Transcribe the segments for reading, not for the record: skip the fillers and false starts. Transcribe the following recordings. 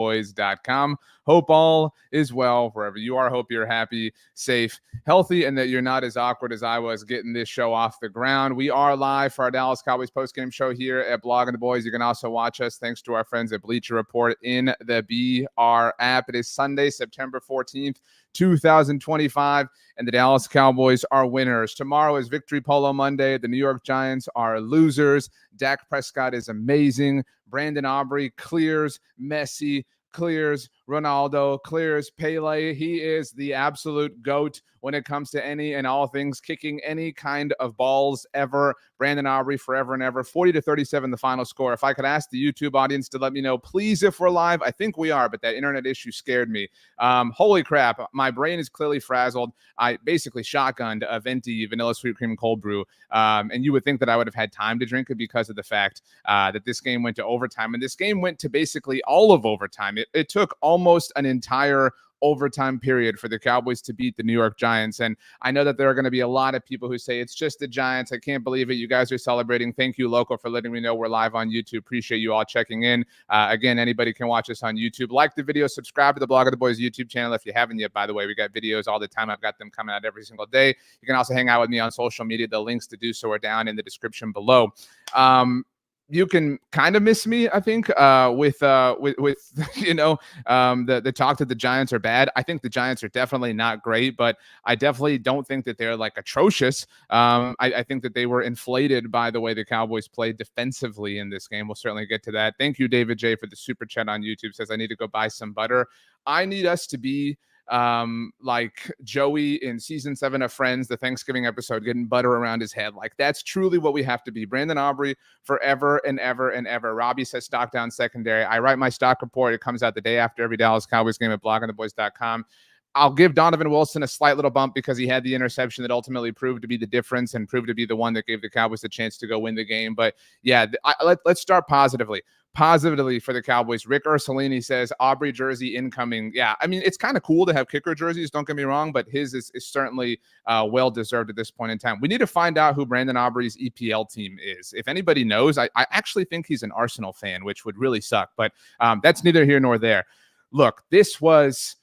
blogoftheboys.com. Hope all is well wherever you are. Hope you're happy, safe, healthy, and that you're not as awkward as I was getting this show off the ground. We are live for our Dallas Cowboys postgame show here at Blog of the Boys. You can also watch us thanks to our friends at Bleacher Report in the BR app. It is Sunday, September 14th, 2025, and the Dallas Cowboys are winners. Tomorrow is Victory Polo Monday. The New York Giants are losers. Dak Prescott is amazing. Brandon Aubrey clears. Messi clears. Ronaldo clears. Pele. He is the absolute GOAT when it comes to any and all things kicking any kind of balls ever. Brandon Aubrey forever and ever. 40-37 the final score. If I could ask the YouTube audience to let me know, please, if we're live. I think we are, but that internet issue scared me. Holy crap. My brain is clearly frazzled. I basically shotgunned a venti vanilla sweet cream cold brew. And you would think that I would have had time to drink it because of the fact that this game went to overtime. And this game went to basically all of overtime. It took almost an entire overtime period for the Cowboys to beat the New York Giants. And I know that there are going to be a lot of people who say it's just the Giants. I can't believe it. You guys are celebrating. Thank you, Loco, for letting me know we're live on YouTube. Appreciate you all checking in. Again, anybody can watch us on YouTube. Like the video, subscribe to the Blog of the Boys YouTube channel if you haven't yet. By the way, we got videos all the time. I've got them coming out every single day. You can also hang out with me on social media. The links to do so are down in the description below. You can kind of miss me, I think, with you know, the talk that the Giants are bad. I think the Giants are definitely not great, but I definitely don't think that they're like atrocious. I think that they were inflated by the way the Cowboys played defensively in this game. We'll certainly get to that. Thank you, David J, for the super chat on YouTube. Says I need to go buy some butter. I need us to be like Joey in season 7 of Friends, the Thanksgiving episode, getting butter around his head. Like that's truly what we have to be. Brandon Aubrey forever and ever and ever. Robbie says stock down secondary. I write my stock report. It comes out the day after every Dallas Cowboys game at blogoftheboys.com. I'll give Donovan Wilson a slight little bump because he had the interception that ultimately proved to be the difference and proved to be the one that gave the Cowboys the chance to go win the game. But yeah, let's start positively. Positively for the Cowboys. Rick Ursulini says Aubrey jersey incoming. Yeah, I mean, it's kind of cool to have kicker jerseys, don't get me wrong, but his is certainly well-deserved at this point in time. We need to find out who Brandon Aubrey's EPL team is. If anybody knows, I actually think he's an Arsenal fan, which would really suck, but that's neither here nor there. Look, this was,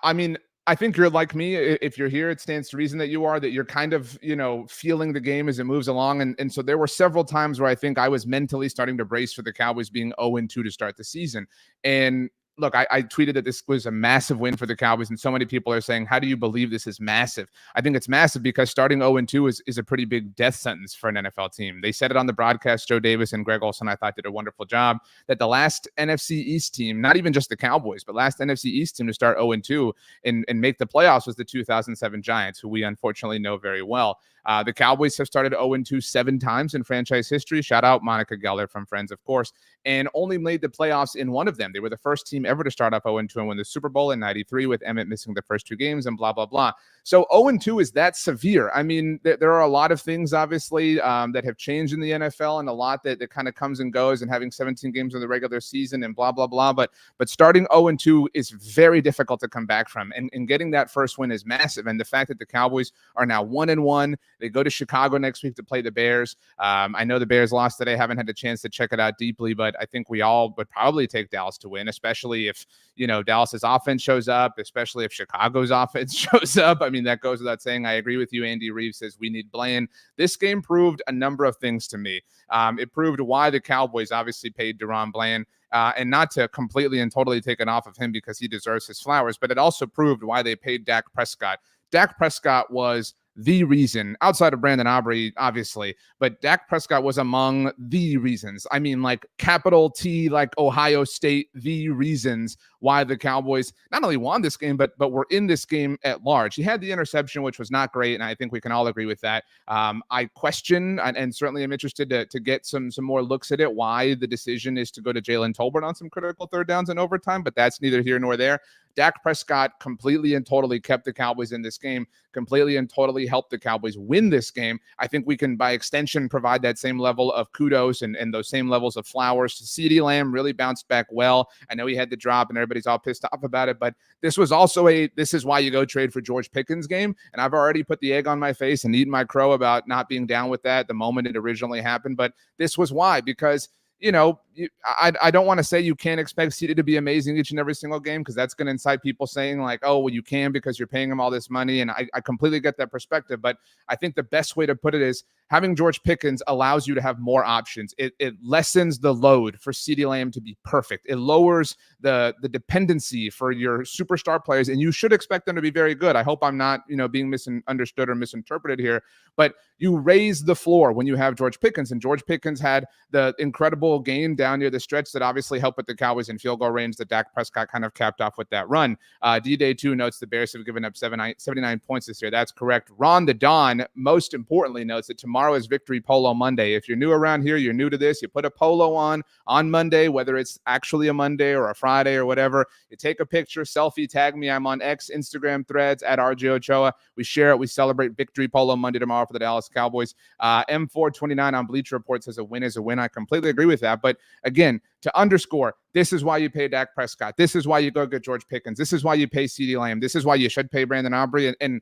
I mean, I think you're like me. If you're here, it stands to reason that you are, that you're kind of, you know, feeling the game as it moves along. And so there were several times where I think I was mentally starting to brace for the Cowboys being 0-2 to start the season. And look, I tweeted that this was a massive win for the Cowboys, and so many people are saying, how do you believe this is massive? I think it's massive because starting 0-2 is a pretty big death sentence for an NFL team. They said it on the broadcast. Joe Davis and Greg Olson, I thought, did a wonderful job, that the last NFC East team, not even just the Cowboys, but last NFC East team to start 0-2 and make the playoffs was the 2007 Giants, who we unfortunately know very well. The Cowboys have started 0-2 7 times in franchise history. Shout out Monica Geller from Friends, of course, and only made the playoffs in one of them. They were the first team ever to start off 0-2 and win the Super Bowl in '93 with Emmett missing the first 2 games and blah, blah, blah. So 0-2 is that severe. I mean, there are a lot of things, obviously, that have changed in the NFL and a lot that kind of comes and goes, and having 17 games in the regular season and blah, blah, blah. But starting 0-2 is very difficult to come back from. And getting that first win is massive. And the fact that the Cowboys are now 1-1, they go to Chicago next week to play the Bears. I know the Bears lost today. Haven't had a chance to check it out deeply, but I think we all would probably take Dallas to win, especially if, you know, Dallas's offense shows up, especially if Chicago's offense shows up. I mean, that goes without saying. I agree with you. Andy Reeves says we need Bland. This game proved a number of things to me. It proved why the Cowboys obviously paid Deron Bland. And not to completely and totally take it off of him because he deserves his flowers, but it also proved why they paid Dak Prescott. Dak Prescott was the reason, outside of Brandon Aubrey, obviously, but Dak Prescott was among the reasons. I mean, like capital T, like Ohio State, the reasons why the Cowboys not only won this game, but were in this game at large. He had the interception, which was not great, and I think we can all agree with that. I question, and certainly am interested to get some more looks at it, why the decision is to go to Jalen Tolbert on some critical third downs in overtime, but that's neither here nor there. Dak Prescott completely and totally kept the Cowboys in this game, completely and totally helped the Cowboys win this game. I think we can, by extension, provide that same level of kudos and those same levels of flowers. CeeDee Lamb really bounced back well. I know he had the drop and everybody's all pissed off about it, but this was also this is why you go trade for George Pickens game. And I've already put the egg on my face and eaten my crow about not being down with that the moment it originally happened. But this was why, because I don't want to say you can't expect CD to be amazing each and every single game, because that's going to incite people saying like, oh, well, you can because you're paying him all this money. And I completely get that perspective. But I think the best way to put it is having George Pickens allows you to have more options. It lessens the load for CeeDee Lamb to be perfect. It lowers the dependency for your superstar players, and you should expect them to be very good. I hope I'm not, being misunderstood or misinterpreted here, but you raise the floor when you have George Pickens, and George Pickens had the incredible game down near the stretch that obviously helped with the Cowboys in field goal range that Dak Prescott kind of capped off with that run. D-Day 2 notes the Bears have given up 79 points this year. That's correct. Ron the Don, most importantly, notes that tomorrow is Victory Polo Monday. If you're new around here, you're new to this, you put a polo on Monday, whether it's actually a Monday or a Friday or whatever. You take a picture, selfie, tag me. I'm on X, Instagram, Threads, at RJ Ochoa. We share it. We celebrate Victory Polo Monday tomorrow for the Dallas Cowboys. M429 on Bleacher Report says a win is a win. I completely agree with that. But again, to underscore, this is why you pay Dak Prescott. This is why you go get George Pickens. This is why you pay CeeDee Lamb. This is why you should pay Brandon Aubrey. And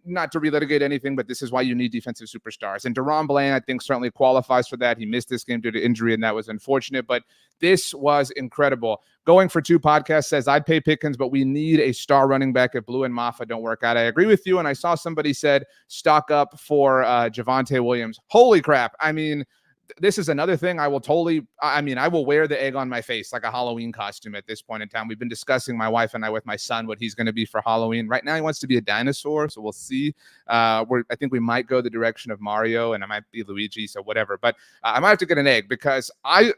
not to relitigate anything, but this is why you need defensive superstars. And Deron Bland, I think, certainly qualifies for that. He missed this game due to injury, and that was unfortunate. But this was incredible. Going for Two podcast says, I'd pay Pickens, but we need a star running back if Blue and Maffa don't work out. I agree with you, and I saw somebody said stock up for Javonte Williams. Holy crap. I mean, this is another thing I will wear the egg on my face like a Halloween costume at this point in time. We've been discussing, my wife and I, with my son, what he's going to be for Halloween. Right now he wants to be a dinosaur, so we'll see. I think we might go the direction of Mario, and I might be Luigi, so whatever. But I might have to get an egg, because I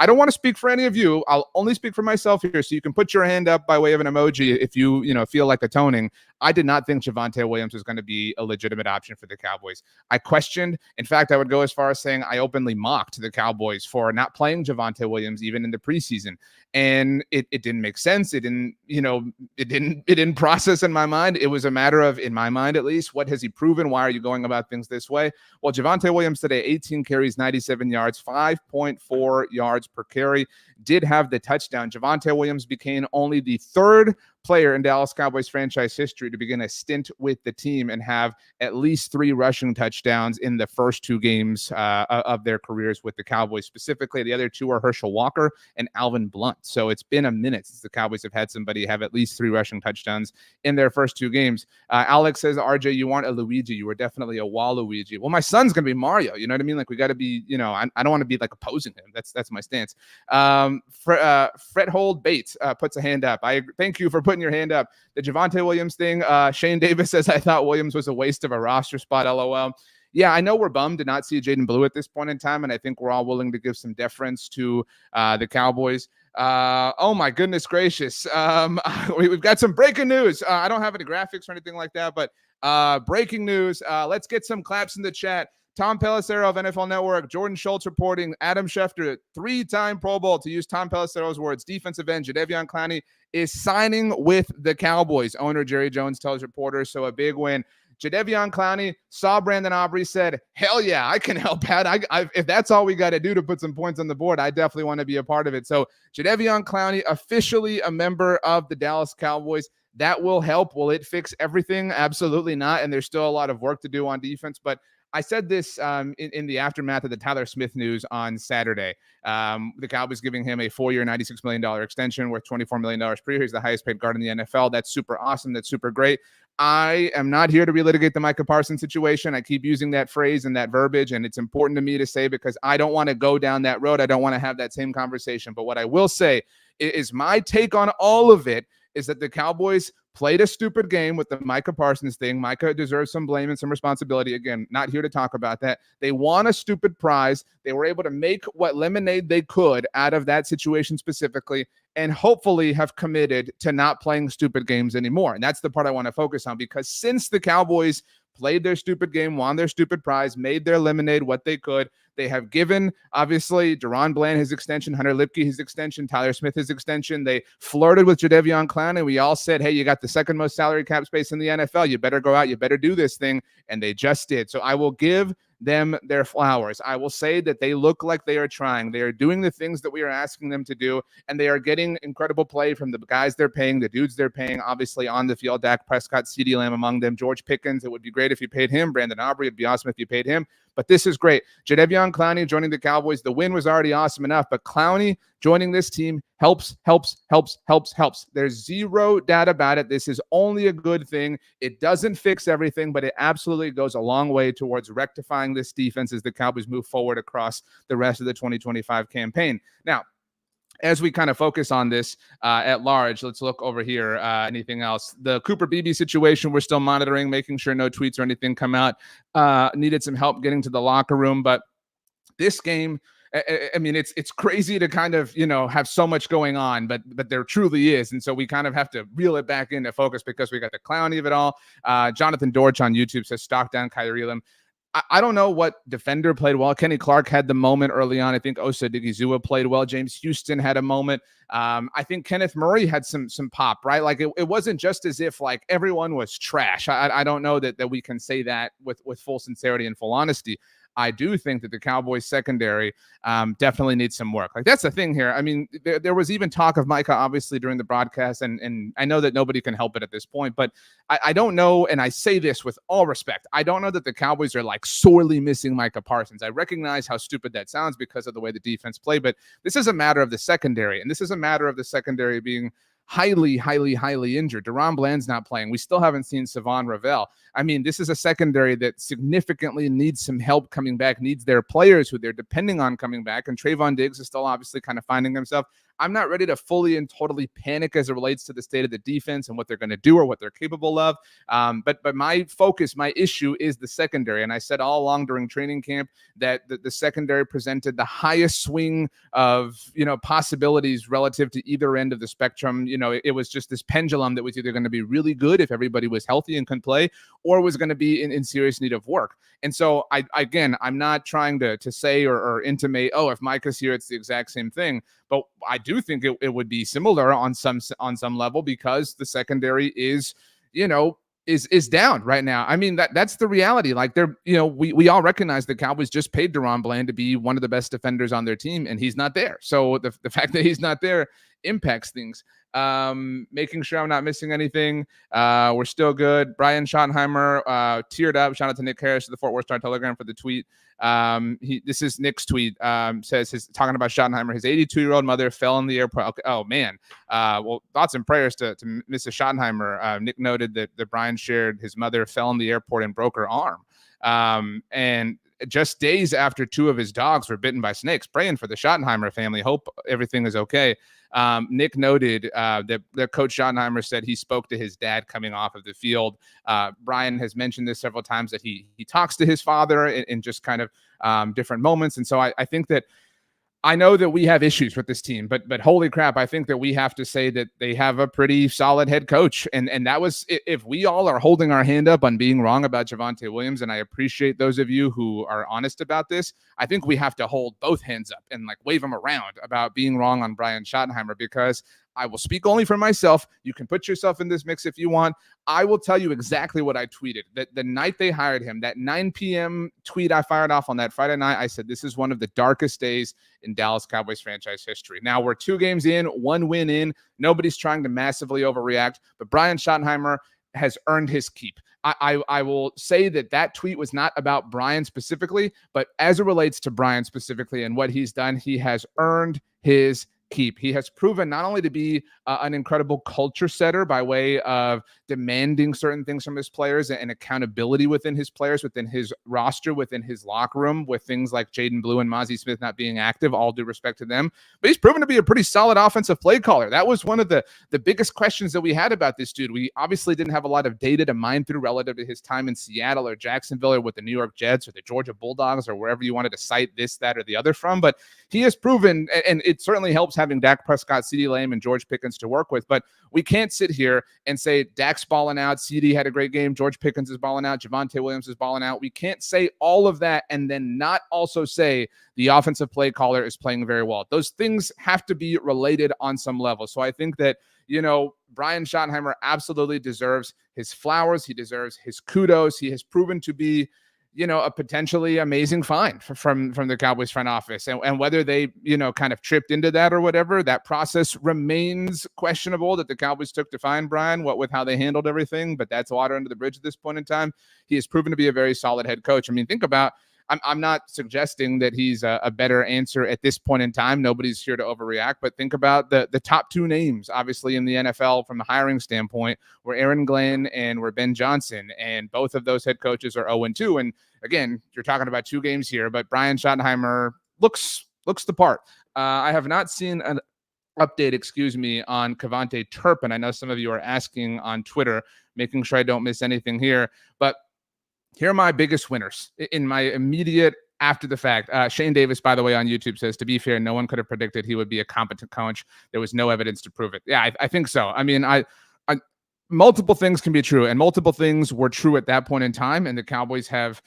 don't want to speak for any of you. I'll only speak for myself here, so you can put your hand up by way of an emoji if you feel like atoning. I did not think Javonte Williams was going to be a legitimate option for the Cowboys. I questioned. In fact, I would go as far as saying I openly mocked the Cowboys for not playing Javonte Williams even in the preseason. And it didn't make sense. It didn't process in my mind. It was a matter of, in my mind at least, what has he proven? Why are you going about things this way? Well, Javonte Williams today, 18 carries, 97 yards, 5.4 yards per carry, did have the touchdown. Javonte Williams became only the third player in Dallas Cowboys franchise history to begin a stint with the team and have at least 3 rushing touchdowns in the first 2 games of their careers with the Cowboys. Specifically, the other 2 are Herschel Walker and Alvin Blunt. So it's been a minute since the Cowboys have had somebody have at least 3 rushing touchdowns in their first 2 games. Alex says, RJ, you aren't a Luigi. You were definitely a Waluigi. Well, my son's going to be Mario. You know what I mean? Like, we got to be, I don't want to be like opposing him. That's my stance. Frethold Bates puts a hand up. Thank you for putting your hand up. The Javonte Williams thing. Shane Davis says, I thought Williams was a waste of a roster spot. LOL. Yeah, I know we're bummed to not see Jaden Blue at this point in time, and I think we're all willing to give some deference to the Cowboys. Oh my goodness gracious. We've got some breaking news. I don't have any graphics or anything like that, but breaking news. Let's get some claps in the chat. Tom Pelissero of NFL Network, Jordan Schultz reporting, Adam Schefter, 3-time Pro Bowl, to use Tom Pelissero's words, defensive end Jadeveon Clowney is signing with the Cowboys. Owner Jerry Jones tells reporters, so a big win. Jadeveon Clowney saw Brandon Aubrey, said, hell yeah, I can help out. If that's all we got to do to put some points on the board, I definitely want to be a part of it. So Jadeveon Clowney, officially a member of the Dallas Cowboys. That will help. Will it fix everything? Absolutely not. And there's still a lot of work to do on defense, but I said this in the aftermath of the Tyler Smith news on Saturday. The Cowboys giving him a 4-year, $96 million extension worth $24 million per year. He's the highest paid guard in the NFL. That's super awesome. That's super great. I am not here to relitigate the Micah Parsons situation. I keep using that phrase and that verbiage, and it's important to me to say because I don't want to go down that road. I don't want to have that same conversation. But what I will say is my take on all of it is that the Cowboys played a stupid game with the Micah Parsons thing. Micah deserves some blame and some responsibility. Again, not here to talk about that. They won a stupid prize. They were able to make what lemonade they could out of that situation specifically, and hopefully have committed to not playing stupid games anymore. And that's the part I want to focus on, because since the Cowboys played their stupid game, won their stupid prize, made their lemonade what they could, they have given, obviously, Deron Bland his extension, Hunter Lipke his extension, Tyler Smith his extension. They flirted with Jadeveon Clowney. We all said, hey, you got the second most salary cap space in the NFL. You better go out. You better do this thing. And they just did. So I will give them their flowers. I will say that they look like they are trying. They are doing the things that we are asking them to do, and they are getting incredible play from the guys they're paying, the dudes they're paying, obviously on the field. Dak Prescott, CeeDee Lamb among them, George Pickens. It would be great if you paid him. Brandon Aubrey, it'd be awesome if you paid him. But this is great. Jadeveon Clowney joining the Cowboys. The win was already awesome enough, but Clowney joining this team helps. There's zero doubt about it. This is only a good thing. It doesn't fix everything, but it absolutely goes a long way towards rectifying this defense as the Cowboys move forward across the rest of the 2025 campaign. Now, as we kind of focus on this at large, let's look over here. Anything else? The Cooper Beebe situation, we're still monitoring, making sure no tweets or anything come out. Needed some help getting to the locker room, but this game, I mean, it's crazy to kind of, have so much going on, but there truly is. And so we kind of have to reel it back into focus because we got the Clowney of it all. Jonathan Dortch on YouTube says, stock down Kyrie Elam. I don't know what defender played well. Kenny Clark had the moment early on. I think Osa Digizua played well. James Houston had a moment. I think Kenneth Murray had some pop, right? Like it wasn't just as if like everyone was trash. I don't know that we can say that with full sincerity and full honesty. I do think that the Cowboys secondary definitely needs some work. Like that's the thing here. I mean, there was even talk of Micah, obviously, during the broadcast, and I know that nobody can help it at this point, but I don't know, and I say this with all respect, I don't know that the Cowboys are like sorely missing Micah Parsons. I recognize how stupid that sounds because of the way the defense played, but this is a matter of the secondary, and this is a matter of the secondary being highly injured. Deron Bland's not playing. We still haven't seen Savon Ravel. I mean, this is a secondary that significantly needs some help coming back, needs their players who they're depending on coming back. And Trayvon Diggs is still obviously kind of finding himself. I'm not ready to fully and totally panic as it relates to the state of the defense and what they're going to do or what they're capable of. But my focus, my issue is the secondary. And I said all along during training camp that the secondary presented the highest swing of, possibilities relative to either end of the spectrum. It was just this pendulum that was either going to be really good if everybody was healthy and can play, or was going to be in serious need of work. And so I'm not trying to say or intimate, if Micah's here, it's the exact same thing. But I do think it would be similar on some level because the secondary is down right now. I mean, that's the reality. Like we all recognize the Cowboys just paid Deron Bland to be one of the best defenders on their team, and he's not there. So the fact that he's not there impacts things. Making sure I'm not missing anything. We're still good. Brian Schottenheimer teared up. Shout out to Nick Harris of the Fort Worth Star Telegram for the tweet. This is Nick's tweet. Says talking about Schottenheimer. His 82-year-old mother fell in the airport. Okay. Oh man. Well, thoughts and prayers to Mrs. Schottenheimer. Nick noted that Brian shared his mother fell in the airport and broke her arm. And just days after two of his dogs were bitten by snakes. Praying for the Schottenheimer family. Hope everything is okay. Nick noted that Coach Schottenheimer said he spoke to his dad coming off of the field. Brian has mentioned this several times that he talks to his father in just kind of different moments. And so I think that I know that we have issues with this team, but holy crap, I think that we have to say that they have a pretty solid head coach. And that was, if we all are holding our hand up on being wrong about Javonte Williams, and I appreciate those of you who are honest about this, I think we have to hold both hands up and like wave them around about being wrong on Brian Schottenheimer, because I will speak only for myself. You can put yourself in this mix if you want. I will tell you exactly what I tweeted. That the night they hired him, that 9 p.m. tweet I fired off on that Friday night, I said, this is one of the darkest days in Dallas Cowboys franchise history. Now we're 2 games in, 1 win in. Nobody's trying to massively overreact, but Brian Schottenheimer has earned his keep. I will say that tweet was not about Brian specifically, but as it relates to Brian specifically and what he's done, he has earned his keep. He has proven not only to be an incredible culture setter by way of demanding certain things from his players and accountability within his players, within his roster, within his locker room, with things like Jaden Blue and Mozzie Smith not being active, all due respect to them. But he's proven to be a pretty solid offensive play caller. That was one of the biggest questions that we had about this dude. We obviously didn't have a lot of data to mine through relative to his time in Seattle or Jacksonville or with the New York Jets or the Georgia Bulldogs or wherever you wanted to cite this, that, or the other from. But he has proven, and it certainly helps having Dak Prescott, CeeDee Lamb, and George Pickens to work with. But we can't sit here and say Dak's balling out, CeeDee had a great game, George Pickens is balling out, Javonte Williams is balling out. We can't say all of that and then not also say the offensive play caller is playing very well. Those things have to be related on some level. So I think that, Brian Schottenheimer absolutely deserves his flowers. He deserves his kudos. He has proven to be a potentially amazing find from the Cowboys front office. And whether they, kind of tripped into that or whatever, that process remains questionable that the Cowboys took to find Brian, what with how they handled everything. But that's water under the bridge at this point in time. He has proven to be a very solid head coach. I mean, think about, I'm not suggesting that he's a better answer at this point in time. Nobody's here to overreact, but think about the top two names, obviously, in the NFL from a hiring standpoint, were Aaron Glenn and were Ben Johnson, and both of those head coaches are 0-2. And again, you're talking about 2 games here, but Brian Schottenheimer looks the part. I have not seen an update, on Javonte Turpin. I know some of you are asking on Twitter, making sure I don't miss anything here, but here are my biggest winners in my immediate after the fact. Shane Davis, by the way, on YouTube says, to be fair, no one could have predicted he would be a competent coach. There was no evidence to prove it. Yeah, I think so. I mean, multiple things can be true, and multiple things were true at that point in time. And the Cowboys have,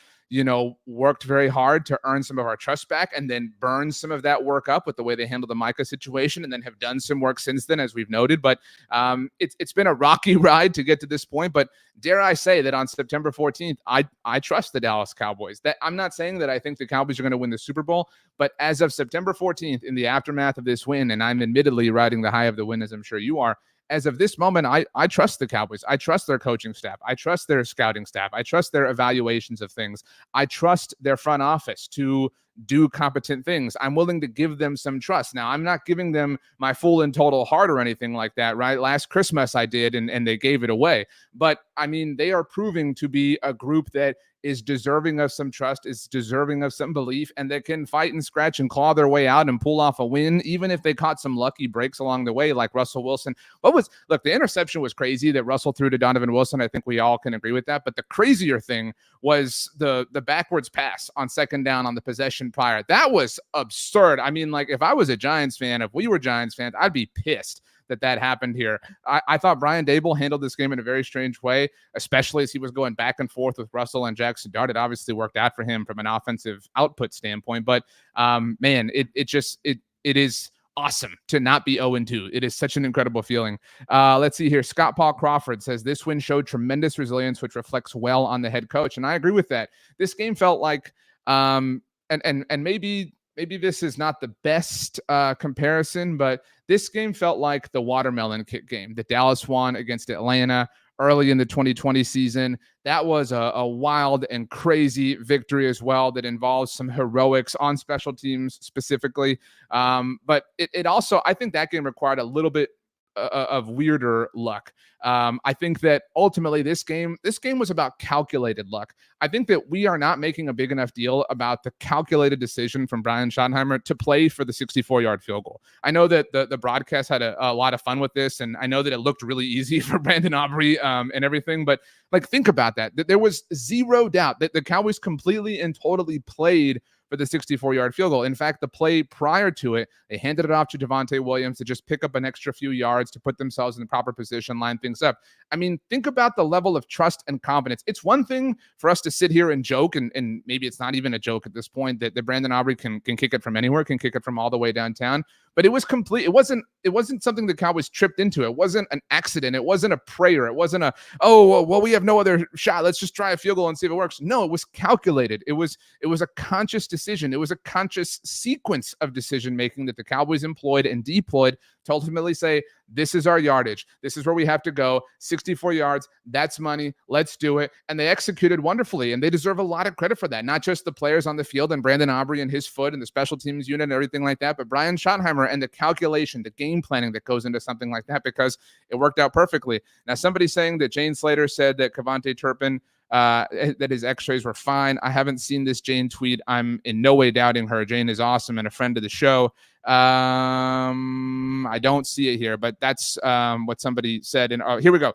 worked very hard to earn some of our trust back and then burn some of that work up with the way they handled the Micah situation, and then have done some work since then, as we've noted. But it's been a rocky ride to get to this point. But dare I say that on September 14th, I trust the Dallas Cowboys. That I'm not saying that I think the Cowboys are going to win the Super Bowl, but as of September 14th, in the aftermath of this win, and I'm admittedly riding the high of the win, as I'm sure you are, as of this moment, I trust the Cowboys. I trust their coaching staff. I trust their scouting staff. I trust their evaluations of things. I trust their front office to do competent things. I'm willing to give them some trust. Now, I'm not giving them my full and total heart or anything like that, right? Last Christmas I did, and they gave it away. But, I mean, they are proving to be a group that is deserving of some trust, is deserving of some belief, and that can fight and scratch and claw their way out and pull off a win, even if they caught some lucky breaks along the way, like Russell Wilson. Look, the interception was crazy that Russell threw to Donovan Wilson. I think we all can agree with that. But the crazier thing was the backwards pass on second down on the possession prior. That was absurd. I mean, like, if I was a Giants fan, if we were Giants fans, I'd be pissed that happened here. I thought Brian Daboll handled this game in a very strange way, especially as he was going back and forth with Russell and Jackson Dart. It obviously worked out for him from an offensive output standpoint, but man, it is awesome to not be 0-2. It is such an incredible feeling. Let's see here. Scott Paul Crawford says this win showed tremendous resilience, which reflects well on the head coach, and I agree with that. This game felt like, and maybe this is not the best comparison, but this game felt like the watermelon kick game that Dallas won against Atlanta early in the 2020 season. That was a wild and crazy victory as well that involves some heroics on special teams specifically. But it also, I think that game required a little bit of weirder luck. I think that ultimately this game was about calculated luck. I think that we are not making a big enough deal about the calculated decision from Brian Schottenheimer to play for the 64-yard field goal. I know that the broadcast had a lot of fun with this, and I know that it looked really easy for Brandon Aubrey and everything, but like, think about that. There was zero doubt that the Cowboys completely and totally played for the 64-yard field goal. In fact, the play prior to it, they handed it off to Javonte Williams to just pick up an extra few yards to put themselves in the proper position, line things up. I mean, think about the level of trust and confidence. It's one thing for us to sit here and joke, and maybe it's not even a joke at this point, that Brandon Aubrey can kick it from anywhere, can kick it from all the way downtown. But it was complete. It wasn't something the Cowboys tripped into. It wasn't an accident. It wasn't a prayer. It wasn't we have no other shot. Let's just try a field goal and see if it works. No, it was calculated. It was a conscious decision. It was a conscious sequence of decision making that the Cowboys employed and deployed to ultimately say, this is our yardage. This is where we have to go. 64 yards. That's money. Let's do it. And they executed wonderfully. And they deserve a lot of credit for that. Not just the players on the field and Brandon Aubrey and his foot and the special teams unit and everything like that, but Brian Schottenheimer and the calculation, the game planning that goes into something like that, because it worked out perfectly. Now, somebody's saying that Jane Slater said that Javonte Turpin, that his x-rays were fine. I haven't seen this Jane tweet. I'm in no way doubting her. Jane is awesome and a friend of the show. I don't see it here, but that's what somebody said. And here we go.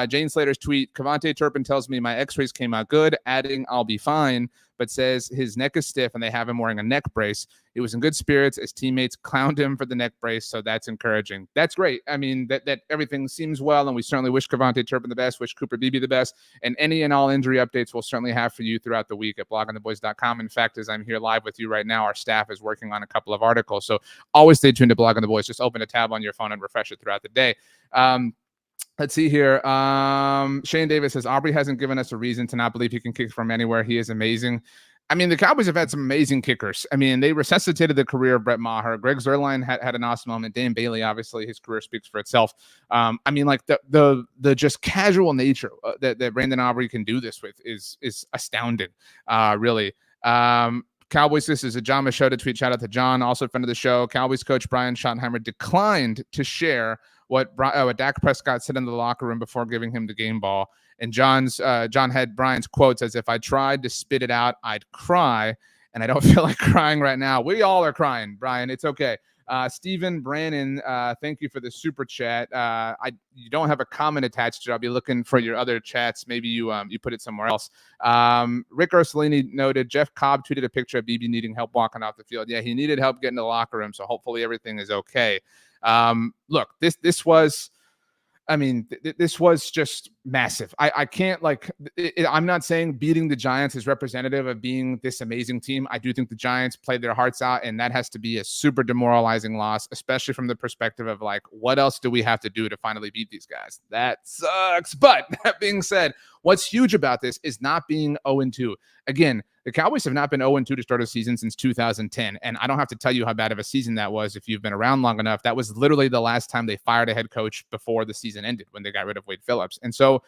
Jane Slater's tweet: Javonte Turpin tells me my x-rays came out good, adding I'll be fine, but says his neck is stiff and they have him wearing a neck brace. He was in good spirits. His teammates clowned him for the neck brace, so that's encouraging. That's great. I mean, that everything seems well, and we certainly wish Javonte Turpin the best, wish Cooper Beebe the best, and any and all injury updates we'll certainly have for you throughout the week at bloggingtheboys.com. In fact, as I'm here live with you right now, our staff is working on a couple of articles, so always stay tuned to Blogging the Boys. Just open a tab on your phone and refresh it throughout the day. Let's see here. Shane Davis says, Aubrey hasn't given us a reason to not believe he can kick from anywhere. He is amazing. I mean, the Cowboys have had some amazing kickers. I mean, they resuscitated the career of Brett Maher. Greg Zuerlein had an awesome moment. Dan Bailey, obviously, his career speaks for itself. I mean, like the just casual nature that Brandon Aubrey can do this with is astounding, really. Cowboys, this is a John Machota tweet. Shout out to John, also a friend of the show. Cowboys coach Brian Schottenheimer declined to share what Dak Prescott said in the locker room before giving him the game ball. And John had Brian's quotes as, if I tried to spit it out, I'd cry. And I don't feel like crying right now. We all are crying, Brian. It's okay. Stephen Brannon, thank you for the super chat. You don't have a comment attached to it. I'll be looking for your other chats. Maybe you put it somewhere else. Rick Ursulini noted Jeff Cobb tweeted a picture of BB needing help walking off the field. Yeah, he needed help getting to the locker room, so hopefully everything is okay. Look, this was just massive. I can't I'm not saying beating the Giants is representative of being this amazing team. I do think the Giants played their hearts out, and that has to be a super demoralizing loss, especially from the perspective of what else do we have to do to finally beat these guys? That sucks. But that being said, what's huge about this is not being 0-2. Again, the Cowboys have not been 0-2 to start a season since 2010. And I don't have to tell you how bad of a season that was if you've been around long enough. That was literally the last time they fired a head coach before the season ended, when they got rid of Wade Phillips. And so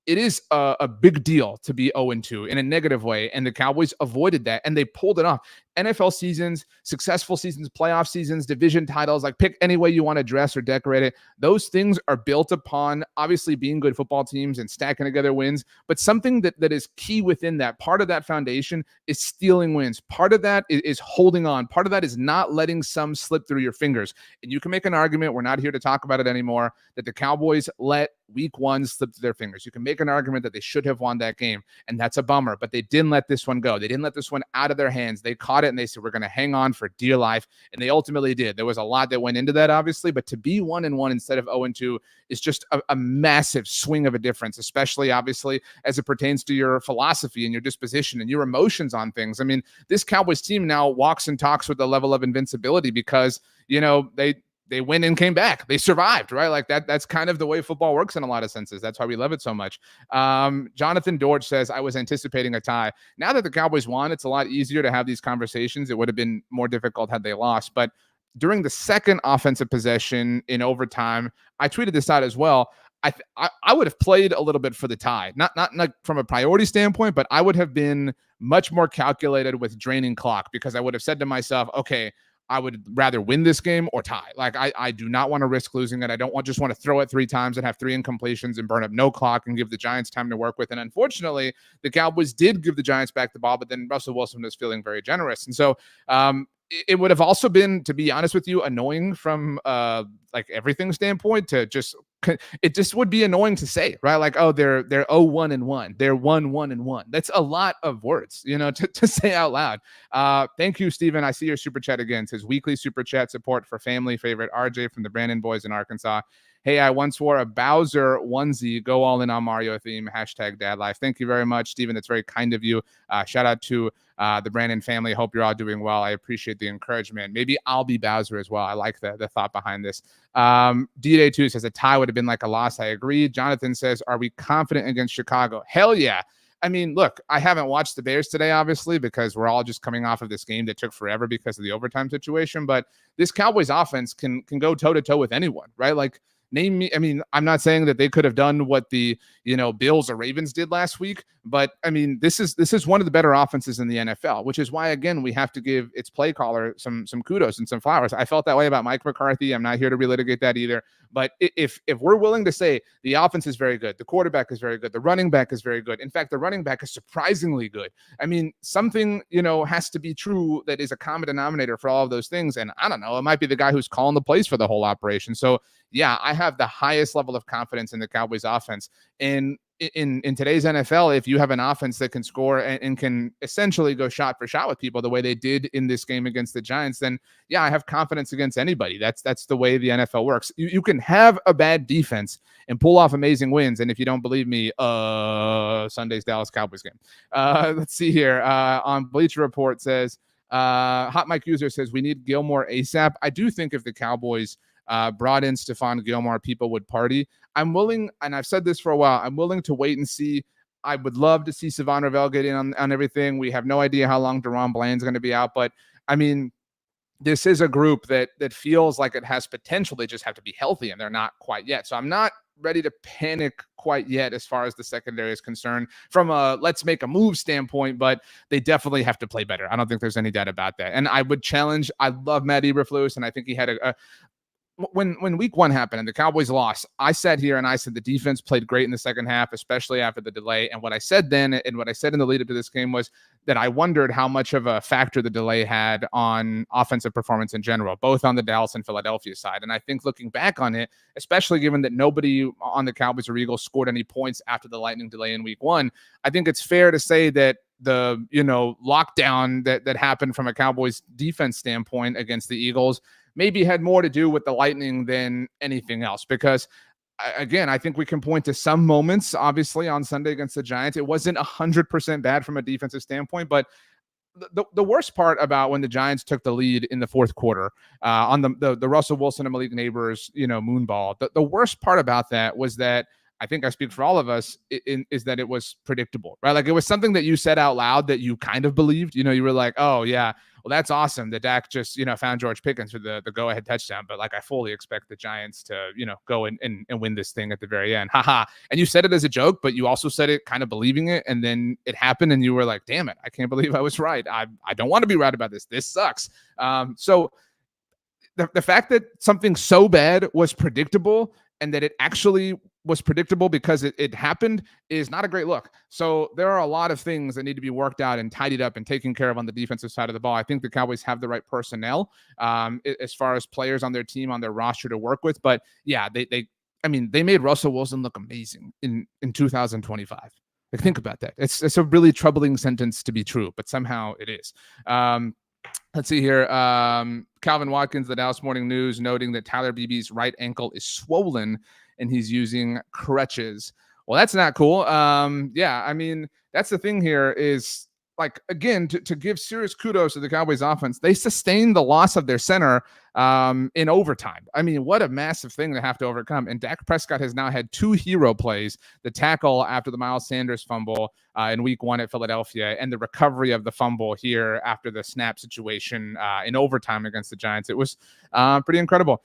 it is a big deal to be 0-2 in a negative way. And the Cowboys avoided that, and they pulled it off. NFL seasons, successful seasons, playoff seasons, division titles, pick any way you want to dress or decorate it. Those things are built upon obviously being good football teams and stacking together wins. But something that is key within that, part of that foundation is stealing wins. Part of that is holding on. Part of that is not letting some slip through your fingers. And you can make an argument, we're not here to talk about it anymore, that the Cowboys let week one slip through their fingers. You can make an argument that they should have won that game, and that's a bummer, but they didn't let this one go. They didn't let this one out of their hands. They caught it and they said, we're going to hang on for dear life. And they ultimately did. There was a lot that went into that, obviously, but to be 1-1 instead of 0-2 is just a massive swing of a difference, especially obviously as it pertains to your philosophy and your disposition and your emotions on things. I mean, this Cowboys team now walks and talks with the level of invincibility because, they went and came back. They survived, right? That's kind of the way football works in a lot of senses. That's why we love it so much. Jonathan Dortch says, I was anticipating a tie. Now that the Cowboys won, it's a lot easier to have these conversations. It would have been more difficult had they lost. But during the second offensive possession in overtime, I tweeted this out as well. I would have played a little bit for the tie, not from a priority standpoint, but I would have been much more calculated with draining clock, because I would have said to myself, okay, I would rather win this game or tie. I do not want to risk losing it. I don't just want to throw it 3 times and have 3 incompletions and burn up no clock and give the Giants time to work with. And unfortunately, the Cowboys did give the Giants back the ball, but then Russell Wilson was feeling very generous. And so it would have also been, to be honest with you, annoying from everything standpoint it just would be annoying to say, right? They're 0-1-1. They're 1-1-1. That's a lot of words, to say out loud. Thank you, Steven. I see your super chat again. It says weekly super chat support for family favorite RJ from the Brandon boys in Arkansas. Hey, I once wore a Bowser onesie. Go all in on Mario theme. #DadLife. Thank you very much, Steven. That's very kind of you. Shout out to the Brandon family. Hope you're all doing well. I appreciate the encouragement. Maybe I'll be Bowser as well. I like the thought behind this. D-Day 2 says a tie would have been like a loss. I agree. Jonathan says, are we confident against Chicago? Hell yeah. I mean, look, I haven't watched the Bears today, obviously, because we're all just coming off of this game that took forever because of the overtime situation. But this Cowboys offense can go toe-to-toe with anyone, right? Name me. I mean, I'm not saying that they could have done what the Bills or Ravens did last week, but I mean, this is one of the better offenses in the NFL, which is why, again, we have to give its play caller some kudos and some flowers. I felt that way about Mike McCarthy. I'm not here to relitigate that either. But if we're willing to say the offense is very good, the quarterback is very good, the running back is very good. In fact, the running back is surprisingly good. I mean, something has to be true that is a common denominator for all of those things. And I don't know, it might be the guy who's calling the plays for the whole operation. So yeah, I have the highest level of confidence in the Cowboys offense. And in today's NFL, if you have an offense that can score and can essentially go shot for shot with people the way they did in this game against the Giants, then yeah, I have confidence against anybody. That's the way the NFL works. You can have a bad defense and pull off amazing wins. And if you don't believe me, Sunday's Dallas Cowboys game. Let's see here. On Bleacher Report says, Hot Mike User says, we need Gilmore ASAP. I do think if the Cowboys brought in Stephon Gilmore, people would party. I'm willing, and I've said this for a while, I'm willing to wait and see. I would love to see Savon Ravel get in on everything. We have no idea how long Deron Bland's going to be out, but I mean, this is a group that feels like it has potential. They just have to be healthy, and they're not quite yet. So I'm not ready to panic quite yet as far as the secondary is concerned from a let's make a move standpoint, but they definitely have to play better. I don't think there's any doubt about that. And I would challenge, I love Matt Eberflus, and I think he had when week one happened and the Cowboys lost, I sat here and I said the defense played great in the second half, especially after the delay. And what I said then and what I said in the lead up to this game was that I wondered how much of a factor the delay had on offensive performance in general, both on the Dallas and Philadelphia side. And I think looking back on it, especially given that nobody on the Cowboys or Eagles scored any points after the lightning delay in week one, I think it's fair to say that the lockdown that happened from a Cowboys defense standpoint against the Eagles maybe had more to do with the lightning than anything else. Because again, I think we can point to some moments, obviously on Sunday against the Giants. It wasn't 100% bad from a defensive standpoint, but the worst part about when the Giants took the lead in the fourth quarter on the Russell Wilson and Malik Neighbors, moonball, the worst part about that was that I think I speak for all of us, is that it was predictable, right? Like it was something that you said out loud that you kind of believed. You were like, oh, yeah, well, that's awesome that Dak just, found George Pickens for the go-ahead touchdown. But like, I fully expect the Giants to, go and win this thing at the very end. Haha. And you said it as a joke, but you also said it kind of believing it. And then it happened and you were like, damn it, I can't believe I was right. I don't want to be right about this. This sucks. So the fact that something so bad was predictable and that it actually was predictable because it happened is not a great look. So there are a lot of things that need to be worked out and tidied up and taken care of on the defensive side of the ball. I think the Cowboys have the right personnel as far as players on their team, on their roster to work with. But yeah, they made Russell Wilson look amazing in 2025. Like, think about that. It's a really troubling sentence to be true, but somehow it is. Let's see here. Calvin Watkins, the Dallas Morning News, noting that Tyler Beebe's right ankle is swollen and he's using crutches. Well, that's not cool. That's the thing here is, like, again, to give serious kudos to the Cowboys offense, they sustained the loss of their center in overtime. I mean, what a massive thing to have to overcome. And Dak Prescott has now had two hero plays, the tackle after the Miles Sanders fumble in week one at Philadelphia, and the recovery of the fumble here after the snap situation in overtime against the Giants. It was pretty incredible.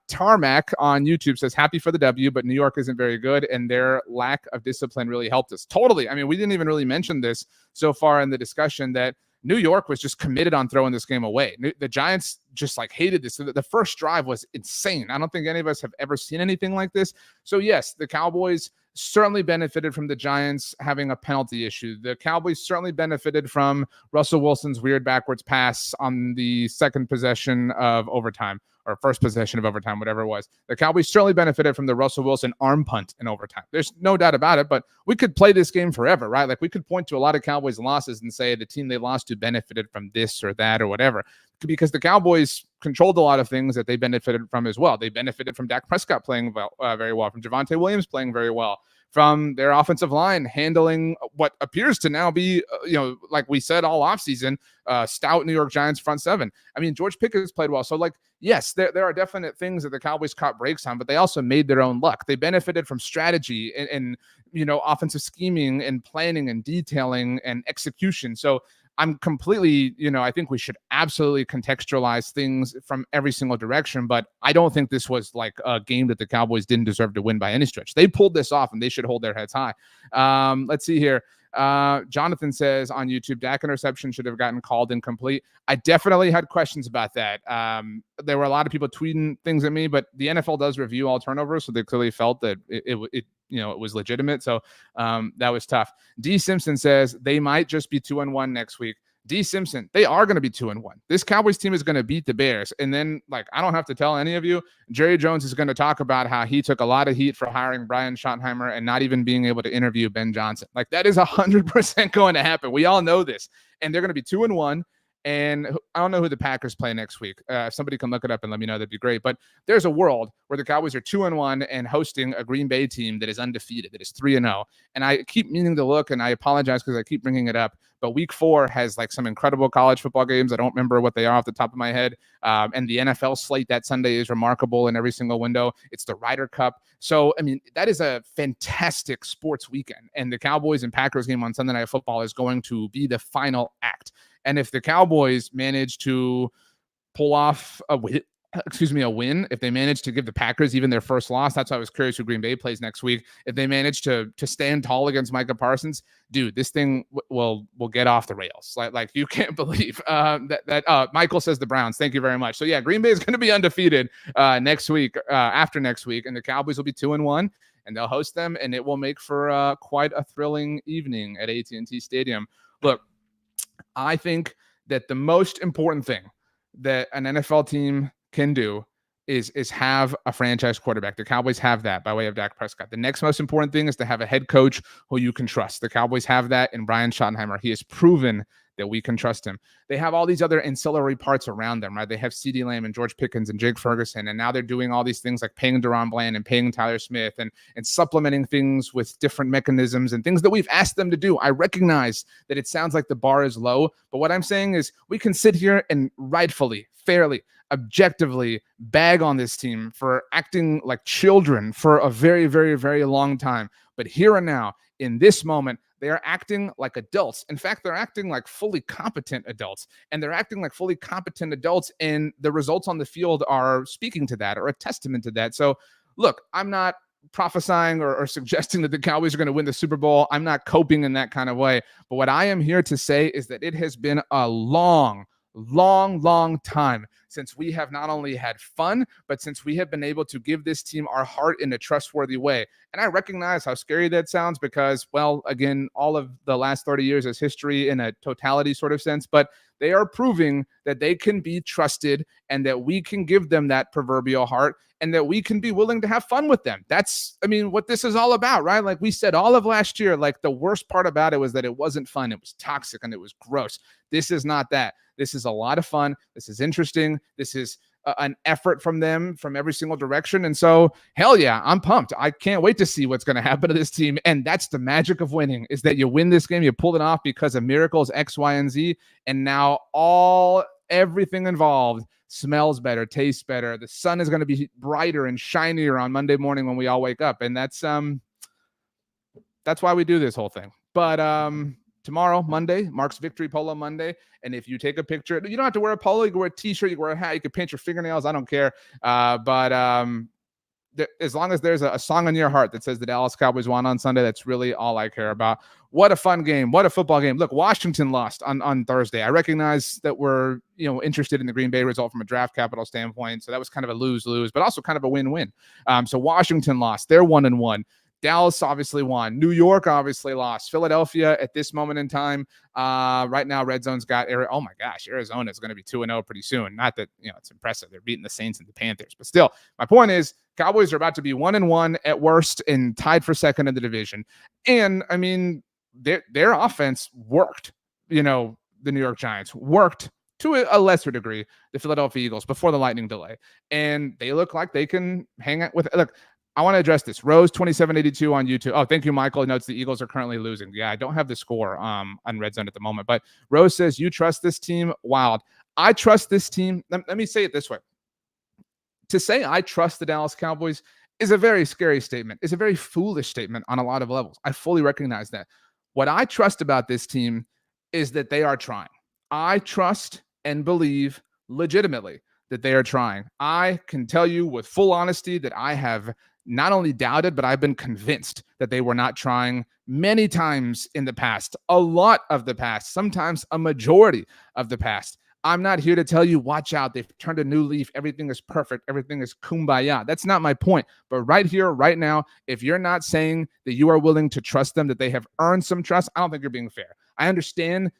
Tarmac on YouTube says, happy for the W, but New York isn't very good, and their lack of discipline really helped us. Totally. I mean, we didn't even really mention this so far in the discussion, that New York was just committed on throwing this game away. The Giants just hated this. The first drive was insane. I don't think any of us have ever seen anything like this. So yes, the Cowboys certainly benefited from the Giants having a penalty issue. The Cowboys certainly benefited from Russell Wilson's weird backwards pass on the second possession of overtime, or first possession of overtime, whatever it was. The Cowboys certainly benefited from the Russell Wilson arm punt in overtime. There's no doubt about it, but we could play this game forever, right? Like, we could point to a lot of Cowboys losses and say the team they lost to benefited from this or that or whatever, because the Cowboys controlled a lot of things that they benefited from as well. They benefited from Dak Prescott playing very well, from Javonte Williams playing very well, from their offensive line handling what appears to now be, like we said all offseason, stout New York Giants front seven. I mean, George Pickens played well. So, like, yes, there are definite things that the Cowboys caught breaks on, but they also made their own luck. They benefited from strategy and offensive scheming and planning and detailing and execution. So I'm completely, I think we should absolutely contextualize things from every single direction, but I don't think this was like a game that the Cowboys didn't deserve to win by any stretch. They pulled this off and they should hold their heads high. Let's see here. Jonathan says on YouTube, Dak interception should have gotten called incomplete. I definitely had questions about that. There were a lot of people tweeting things at me, but the NFL does review all turnovers, so they clearly felt that it was legitimate. So that was tough. D Simpson says they might just be 2-1 next week. D Simpson, they are going to be 2-1. This Cowboys team is going to beat the Bears. And then, like, I don't have to tell any of you, Jerry Jones is going to talk about how he took a lot of heat for hiring Brian Schottenheimer and not even being able to interview Ben Johnson. Like, that is 100% going to happen. We all know this. And they're going to be 2-1. And I don't know who the Packers play next week. If somebody can look it up and let me know, that'd be great. But there's a world where the Cowboys are 2-1 and hosting a Green Bay team that is undefeated, that is 3-0. And I keep meaning to look, and I apologize because I keep bringing it up, but week 4 has like some incredible college football games. I don't remember what they are off the top of my head. And the NFL slate that Sunday is remarkable in every single window. It's the Ryder Cup. So, I mean, that is a fantastic sports weekend. And the Cowboys and Packers game on Sunday Night Football is going to be the final act. And if the Cowboys manage to pull off a win, if they manage to give the Packers even their first loss. That's why I was curious who Green Bay plays next week. If they manage to stand tall against Micah Parsons, dude, this thing will get off the rails. Like you can't believe that Michael says the Browns. Thank you very much. So yeah, Green Bay is going to be undefeated next week, after next week, and the Cowboys will be 2-1, and they'll host them, and it will make for quite a thrilling evening at AT&T Stadium. Look, I think that the most important thing that an NFL team can do is have a franchise quarterback. The Cowboys have that by way of Dak Prescott. The next most important thing is to have a head coach who you can trust. The Cowboys have that in Brian Schottenheimer. He has proven that we can trust him. They have all these other ancillary parts around them, right? They have CeeDee Lamb and George Pickens and Jake Ferguson, and now they're doing all these things like paying Deron Bland and paying Tyler Smith and supplementing things with different mechanisms and things that we've asked them to do. I recognize that it sounds like the bar is low, but what I'm saying is we can sit here and rightfully, fairly, objectively bag on this team for acting like children for a very, very, very long time. But here and now, in this moment, they are acting like adults. In fact, they're acting like fully competent adults, and they're acting like fully competent adults, and the results on the field are speaking to that, or a testament to that. So look, I'm not prophesying or suggesting that the Cowboys are going to win the Super Bowl. I'm not coping in that kind of way. But what I am here to say is that it has been a long time since we have not only had fun, but since we have been able to give this team our heart in a trustworthy way. And I recognize how scary that sounds because, well, again, all of the last 30 years is history in a totality sort of sense, but they are proving that they can be trusted and that we can give them that proverbial heart and that we can be willing to have fun with them. That's, I mean, what this is all about, right? Like we said all of last year, like the worst part about it was that it wasn't fun. It was toxic and it was gross. This is not that. This is a lot of fun. This is interesting. This is an effort from them from every single direction. And so, hell yeah, I'm pumped. I can't wait to see what's going to happen to this team. And that's the magic of winning, is that you win this game, you pull it off because of miracles X, Y, and Z. And now everything involved smells better, tastes better. The sun is going to be brighter and shinier on Monday morning when we all wake up. And that's why we do this whole thing. But tomorrow, Monday, Mark's Victory Polo Monday. And if you take a picture, you don't have to wear a polo. You can wear a t-shirt, you can wear a hat, you can paint your fingernails. I don't care. But as long as there's a song in your heart that says the Dallas Cowboys won on Sunday, that's really all I care about. What a fun game. What a football game. Look, Washington lost on Thursday. I recognize that we're interested in the Green Bay result from a draft capital standpoint. So that was kind of a lose-lose, but also kind of a win-win. So Washington lost. They're 1-1. Dallas obviously won. New York obviously lost. Philadelphia at this moment in time, right now, Red Zone's got oh my gosh, Arizona is going to be 2-0 pretty soon. Not that, it's impressive. They're beating the Saints and the Panthers, but still, my point is Cowboys are about to be 1-1 at worst and tied for second in the division. And I mean, their offense worked. The New York Giants worked to a lesser degree, the Philadelphia Eagles before the lightning delay. And they look like they can hang out with, look, I want to address this. Rose 2782 on YouTube. Oh, thank you, Michael. He notes the Eagles are currently losing. Yeah, I don't have the score on Red Zone at the moment, but Rose says, you trust this team? Wild. I trust this team. Let me say it this way. To say I trust the Dallas Cowboys is a very scary statement. It's a very foolish statement on a lot of levels. I fully recognize that. What I trust about this team is that they are trying. I trust and believe legitimately that they are trying. I can tell you with full honesty that I have not only doubted, but I've been convinced that they were not trying many times in the past, a lot of the past, sometimes a majority of the past. I'm not here to tell you, watch out, they've turned a new leaf, everything is perfect, everything is kumbaya. That's not my point. But right here, right now, if you're not saying that you are willing to trust them, that they have earned some trust, I don't think you're being fair. I understand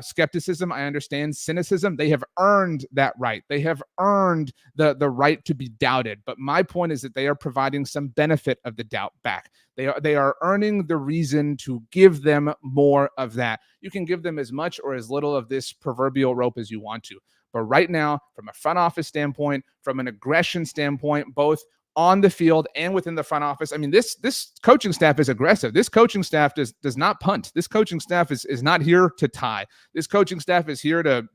skepticism. I understand cynicism. They have earned that right. They have earned the right to be doubted. But my point is that they are providing some benefit of the doubt back. They are earning the reason to give them more of that. You can give them as much or as little of this proverbial rope as you want to. But right now, from a front office standpoint, from an aggression standpoint, both on the field and within the front office. I mean, this coaching staff is aggressive. This coaching staff does not punt. This coaching staff is not here to tie. This coaching staff is here to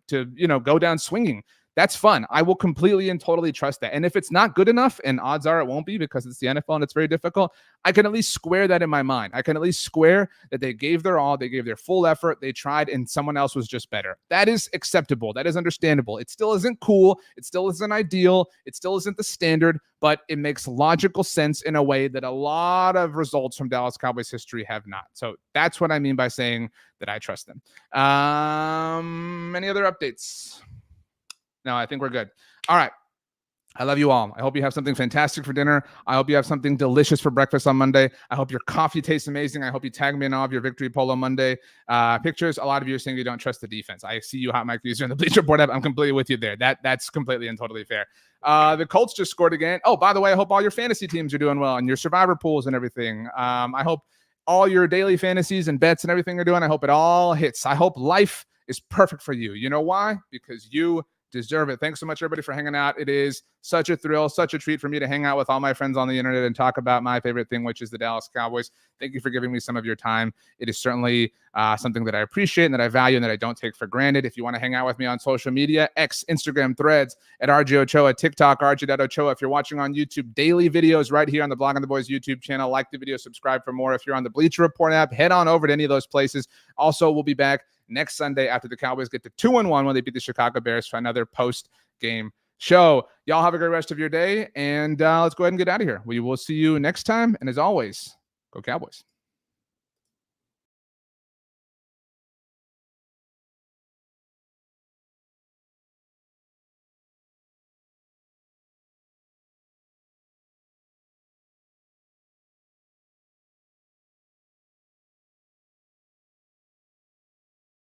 go down swinging. That's fun. I will completely and totally trust that. And if it's not good enough, and odds are it won't be because it's the NFL and it's very difficult, I can at least square that in my mind. I can at least square that they gave their all, they gave their full effort, they tried, and someone else was just better. That is acceptable. That is understandable. It still isn't cool. It still isn't ideal. It still isn't the standard, but it makes logical sense in a way that a lot of results from Dallas Cowboys history have not. So that's what I mean by saying that I trust them. Any other updates? No, I think we're good. All right. I love you all. I hope you have something fantastic for dinner. I hope you have something delicious for breakfast on Monday. I hope your coffee tastes amazing. I hope you tag me in all of your victory polo Monday pictures. A lot of you are saying you don't trust the defense. I see you, Hot Mike user in the Bleacher Report app. I'm completely with you there. That's completely and totally fair. The Colts just scored again. Oh, by the way, I hope all your fantasy teams are doing well and your survivor pools and everything. I hope all your daily fantasies and bets and everything you're doing, I hope it all hits. I hope life is perfect for you. You know why? Because you deserve it. Thanks so much, everybody, for hanging out. It is such a thrill, such a treat for me to hang out with all my friends on the internet and talk about my favorite thing, which is the Dallas Cowboys. Thank you for giving me some of your time. It is certainly something that I appreciate and that I value and that I don't take for granted. If you want to hang out with me on social media, X, Instagram, Threads, at RJ Ochoa, TikTok, RJ.Ochoa. If you're watching on YouTube, daily videos right here on the Blog on the Boys YouTube channel. Like the video, subscribe for more. If you're on the Bleacher Report app, head on over to any of those places. Also, we'll be back next Sunday after the Cowboys get to 2-1 when they beat the Chicago Bears for another post-game show. Y'all have a great rest of your day, and let's go ahead and get out of here. We will see you next time, and as always, go Cowboys.